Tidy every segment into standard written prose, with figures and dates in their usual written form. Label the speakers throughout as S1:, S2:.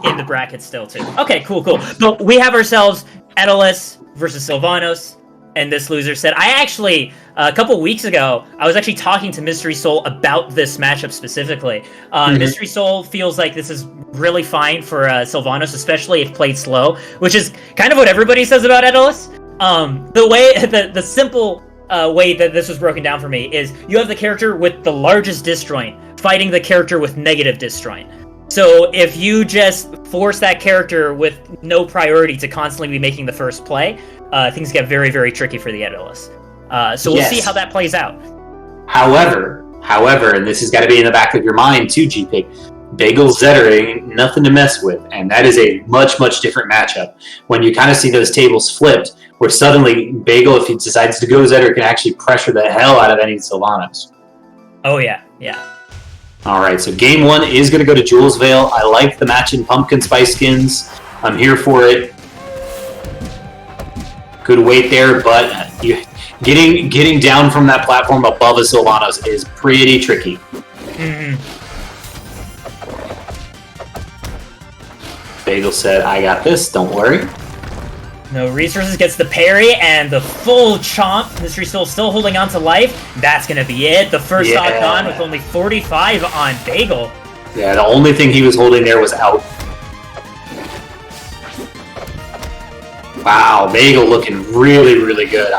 S1: in the bracket still, too. Okay, cool. But we have ourselves Aether versus Sylvanos, and this loser said, a couple weeks ago, I was actually talking to Mystery Soul about this matchup specifically. Mystery Soul feels like this is really fine for Sylvanos, especially if played slow, which is kind of what everybody says about Aether. The simple way that this was broken down for me is you have the character with the largest disjoint fighting the character with negative disjoint. So if you just force that character with no priority to constantly be making the first play, things get very, very tricky for the Aether. So we'll see how that plays out.
S2: However, and this has got to be in the back of your mind too, GPig, Bagel Zetter ain't nothing to mess with, and that is a much, much different matchup. When you kind of see those tables flipped, where suddenly Bagel, if he decides to go Zetter, can actually pressure the hell out of any Sylvanos.
S1: Oh, yeah.
S2: All right, so game one is going to go to Jules Vale. I like the matching pumpkin spice skins. I'm here for it. Good weight there, but getting down from that platform above a Sylvanos is pretty tricky.
S1: Mm-hmm.
S2: Bagel said, I got this, don't worry.
S1: No resources, gets the parry, and the full chomp. Mystery Soul still holding on to life. That's going to be it. The first stock gone with only 45 on Bagel.
S2: Yeah, the only thing he was holding there was out. Wow, Bagel looking really, really good.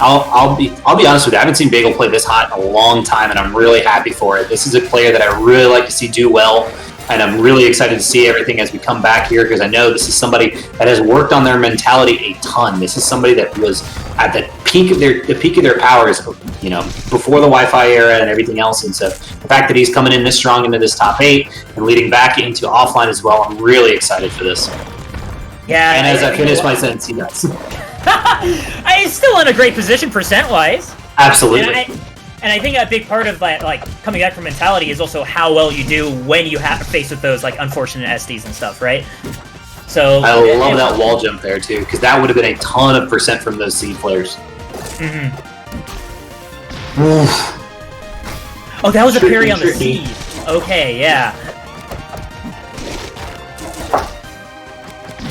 S2: I'll be honest with you, I haven't seen Bagel play this hot in a long time, and I'm really happy for it. This is a player that I really like to see do well. And I'm really excited to see everything as we come back here, because I know this is somebody that has worked on their mentality a ton. This is somebody that was at the peak of their powers, before the Wi-Fi era and everything else. And so the fact that he's coming in this strong into this top 8 and leading back into offline as well, I'm really excited for this.
S1: Yeah.
S2: And as I finish my sentence, he does.
S1: He's still in a great position percent-wise.
S2: Absolutely.
S1: And I think a big part of that, coming back from mentality is also how well you do when you have to face with those, unfortunate SDs and stuff, right? So
S2: I love that wall jump there, too, because that would have been a ton of percent from those seed players.
S1: Mm-hmm. Oh, that was a parry on the seed. Okay, yeah.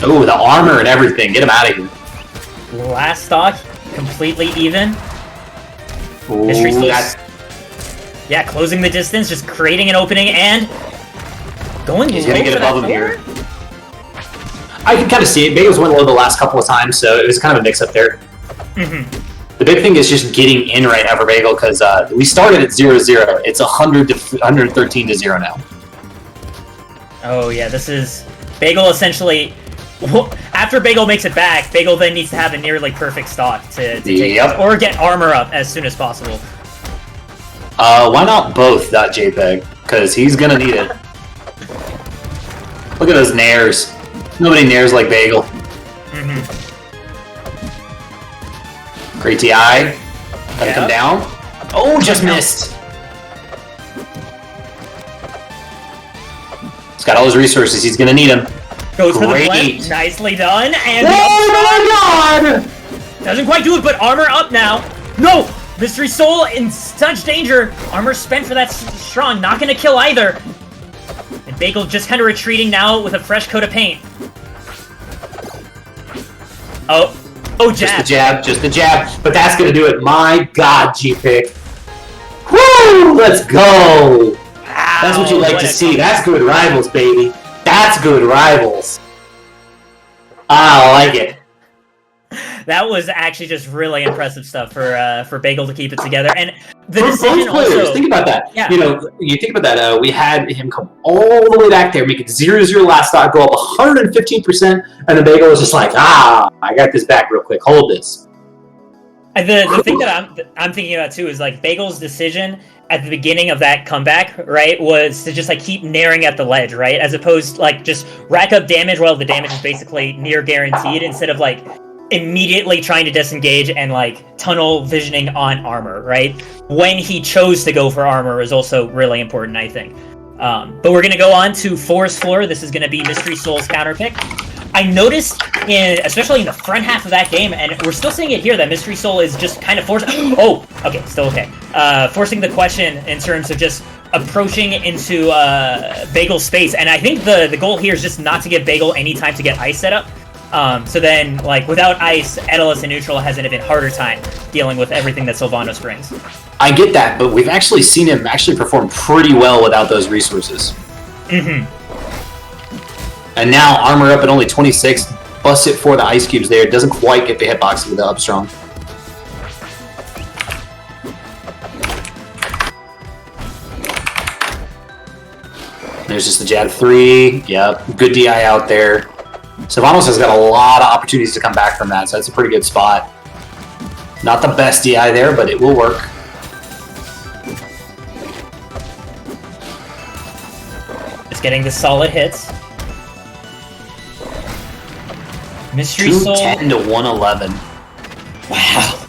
S2: Oh, the armor and everything. Get him out of here.
S1: Last stock, completely even.
S2: Ooh,
S1: Mystery Soul. Yeah, closing the distance, just creating an opening, and going.
S2: He's gonna get above him here. I can kind of see it. Bagels went low the last couple of times, so it was kind of a mix-up there.
S1: Mm-hmm.
S2: The big thing is just getting in right now for Bagel, because we started at 0-0. It's 113 to 0 now.
S1: Oh yeah, this is Bagel essentially. After Bagel makes it back, Bagel then needs to have a nearly perfect stock to take this, or get armor up as soon as possible.
S2: Why not both, .jpeg? Because he's gonna need it. Look at those nairs. Nobody nairs like Bagel.
S1: Mm-hmm.
S2: Great TI. Gotta come down. Oh, just missed. He's got all his resources. He's gonna need them.
S1: Goes for the blend. Nicely done. And
S2: oh my god!
S1: Doesn't quite do it, but armor up now. No! Mystery Soul in such danger. Armor spent for that strong. Not going to kill either. And Bagel just kind of retreating now with a fresh coat of paint. Oh, jab.
S2: Just the jab. But that's going to do it. My god, G-Pick. Woo! Let's go! Wow, that's what you like to see. That's good rivals, baby. That's good rivals. I like it.
S1: That was actually just really impressive stuff for Bagel to keep it together. And the
S2: for
S1: decision
S2: both players,
S1: also,
S2: think about that.
S1: Yeah.
S2: You think about that. We had him come all the way back there, make it 0-0 last stock, go up 115%, and the Bagel was just like, I got this back real quick. Hold this.
S1: The thing that I'm thinking about too is Bagel's decision at the beginning of that comeback, right, was to just keep naring at the ledge, right, as opposed to just rack up damage while the damage is basically near guaranteed, instead of immediately trying to disengage and tunnel visioning on armor, right? When he chose to go for armor is also really important, I think. But we're gonna go on to Forest Floor. This is gonna be Mystery Soul's counter pick. I noticed, especially in the front half of that game, and we're still seeing it here, that Mystery Soul is just kind of forcing... Oh, okay, still okay. Forcing the question in terms of just approaching into Bagel's space, and I think the goal here is just not to give Bagel any time to get ice set up. So then, like, without ice, Aether in neutral has an even harder time dealing with everything that Sylvanos brings.
S2: I get that, but we've actually seen him actually perform pretty well without those resources.
S1: Mm-hmm.
S2: And now armor up at only 26, busts it for the ice cubes there. Doesn't quite get the hitbox with the up strong. There's just the jab 3. Yep, good DI out there. Sylvanos has got a lot of opportunities to come back from that, so that's a pretty good spot. Not the best DI there, but it will work.
S1: It's getting the solid hits. Mystery Soul
S2: 210 to 111.
S1: Wow.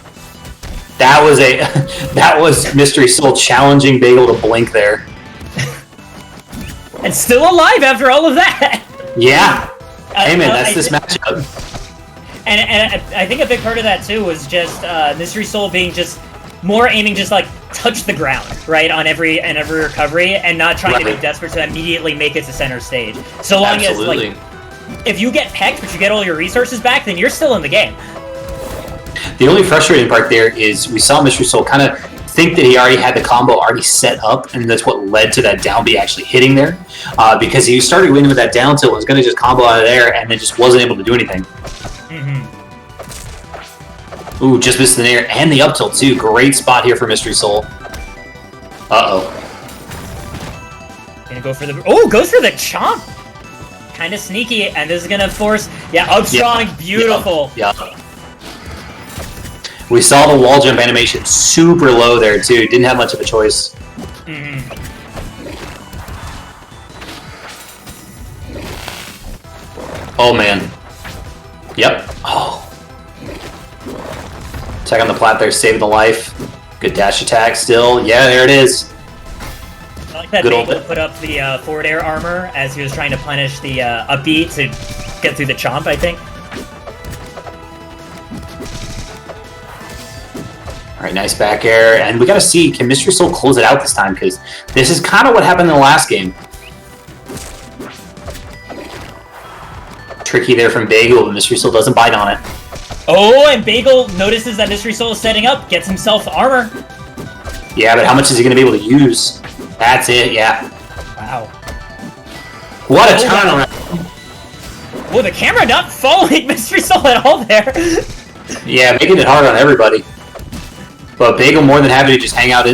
S2: That was Mystery Soul challenging Bagel to blink there.
S1: And still alive after all of that.
S2: Yeah. Hey man, that's this matchup.
S1: And I think a big part of that too was just Mystery Soul being just more aiming just like touch the ground, right, on every recovery, and not trying to be desperate to immediately make it to center stage. So long as like if you get pecked but you get all your resources back, then you're still in the game.
S2: The only frustrating part there is we saw Mystery Soul kind of think that he already had the combo already set up, and that's what led to that down B actually hitting there. Because he started winning with that down tilt, was going to just combo out of there, and then just wasn't able to do anything.
S1: Mm-hmm.
S2: Ooh, just missed the nair and the up tilt too. Great spot here for Mystery Soul. Uh-oh.
S1: Gonna go for the... Oh, goes for the chomp! Kind of sneaky, and this is gonna force... Yeah, up strong, beautiful.
S2: Yeah. We saw the wall jump animation super low there too. Didn't have much of a choice.
S1: Mm-hmm.
S2: Oh man. Yep. Oh. Attack on the plat there, saving the life. Good dash attack still. Yeah, there it is.
S1: I like that Bagel put up the forward air armor as he was trying to punish the up B to get through the chomp, I think.
S2: Alright, nice back air. And we gotta see, can Mystery Soul close it out this time? Because this is kind of what happened in the last game. Tricky there from Bagel, but Mystery Soul doesn't bite on it.
S1: Oh, and Bagel notices that Mystery Soul is setting up, gets himself armor.
S2: Yeah, but how much is he going to be able to use? That's it, yeah.
S1: Wow.
S2: What a turnaround.
S1: Well, the camera not following Mystery Soul at all there.
S2: Yeah, making it hard on everybody. But Bagel more than happy to just hang out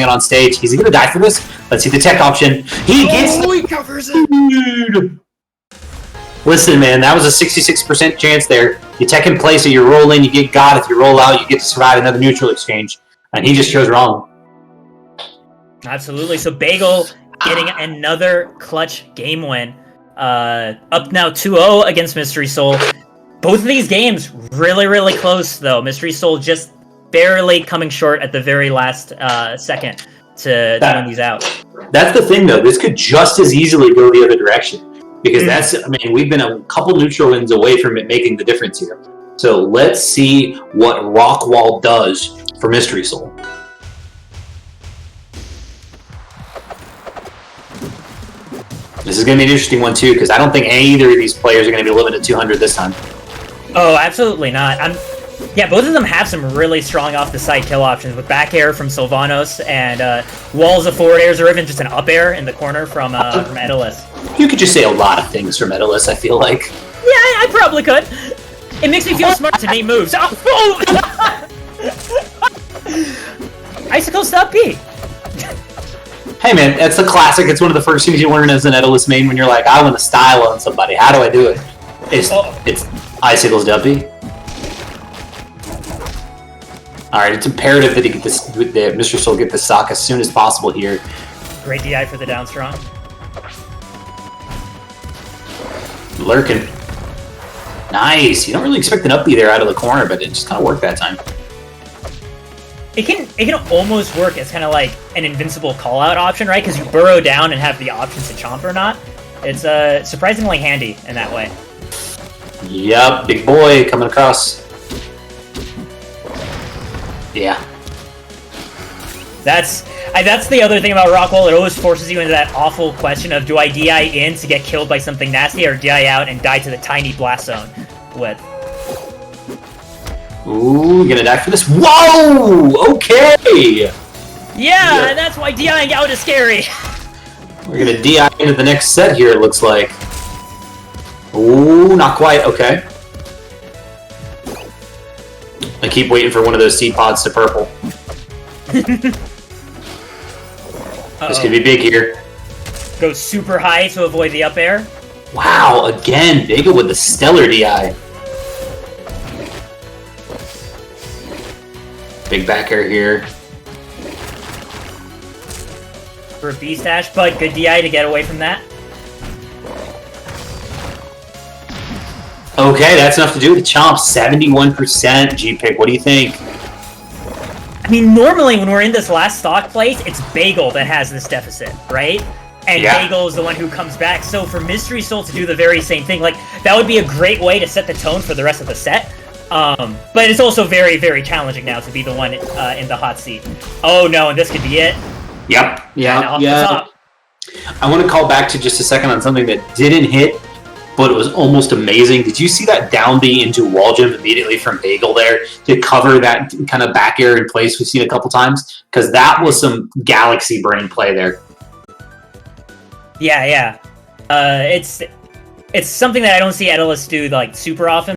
S2: on stage. He's going to die for this. Let's see the tech option. He
S1: covers it.
S2: Dude. Listen, man, that was a 66% chance there. You tech in place, so you roll in, you get God. If you roll out, you get to survive another neutral exchange. And he just chose wrong.
S1: Absolutely. So Bagel getting another clutch game win. Up now 2-0 against Mystery Soul. Both of these games really, really close, though. Mystery Soul just barely coming short at the very last second to win these out.
S2: That's the thing, though. This could just as easily go the other direction. Because we've been a couple neutral wins away from it making the difference here. So let's see what Rockwall does for Mystery Soul. This is going to be an interesting one, too, because I don't think either of these players are going to be living at 200 this time.
S1: Oh, absolutely not. Yeah, both of them have some really strong off-the-side kill options with back air from Sylvanos and walls of forward airs or even just an up air in the corner from Aether.
S2: You could just say a lot of things from Aether, I feel like.
S1: Yeah, I probably could. It makes me feel smart to name moves. Oh! Icicle stop B.
S2: Hey man, that's the classic. It's one of the first things you learn as an Aether main when you're like, I want to style on somebody. How do I do it? It's Icicle's W. Alright, it's imperative that he get this, that Mr. Soul get the stock as soon as possible here.
S1: Great DI for the down strong.
S2: Lurking. Nice. You don't really expect an up B there out of the corner, but it just kind of worked that time.
S1: It can almost work as kind of like an invincible call-out option, right? Because you burrow down and have the option to chomp or not. It's surprisingly handy in that way.
S2: Yep, big boy coming across. Yeah.
S1: That's the other thing about Rockwall. It always forces you into that awful question of, do I DI in to get killed by something nasty, or DI out and die to the tiny blast zone with...
S2: Ooh, you're gonna die for this. Whoa! Okay!
S1: Yeah, and that's why DIing out is scary.
S2: We're gonna DI into the next set here, it looks like. Ooh, not quite. Okay. I keep waiting for one of those seed pods to purple. This could be big here.
S1: Go super high to avoid the up air.
S2: Wow, again, Bagel with the stellar DI. Big back air here.
S1: For a beast dash, but good DI to get away from that.
S2: Okay, that's enough to do with Chomp. 71% G-Pick. What do you think?
S1: I mean, normally when we're in this last stock place, it's Bagel that has this deficit, right? And Bagel is the one who comes back. So for Mystery Soul to do the very same thing, like, that would be a great way to set the tone for the rest of the set. But it's also very, very challenging now to be the one in the hot seat. Oh no, and this could be it.
S2: Yep.
S1: Yeah.
S2: I want to call back to just a second on something that didn't hit, but it was almost amazing. Did you see that down B into wall jump immediately from Bagel there to cover that kind of back air in place we've seen a couple times? Because that was some galaxy brain play there.
S1: Yeah. It's something that I don't see Edelus do like super often.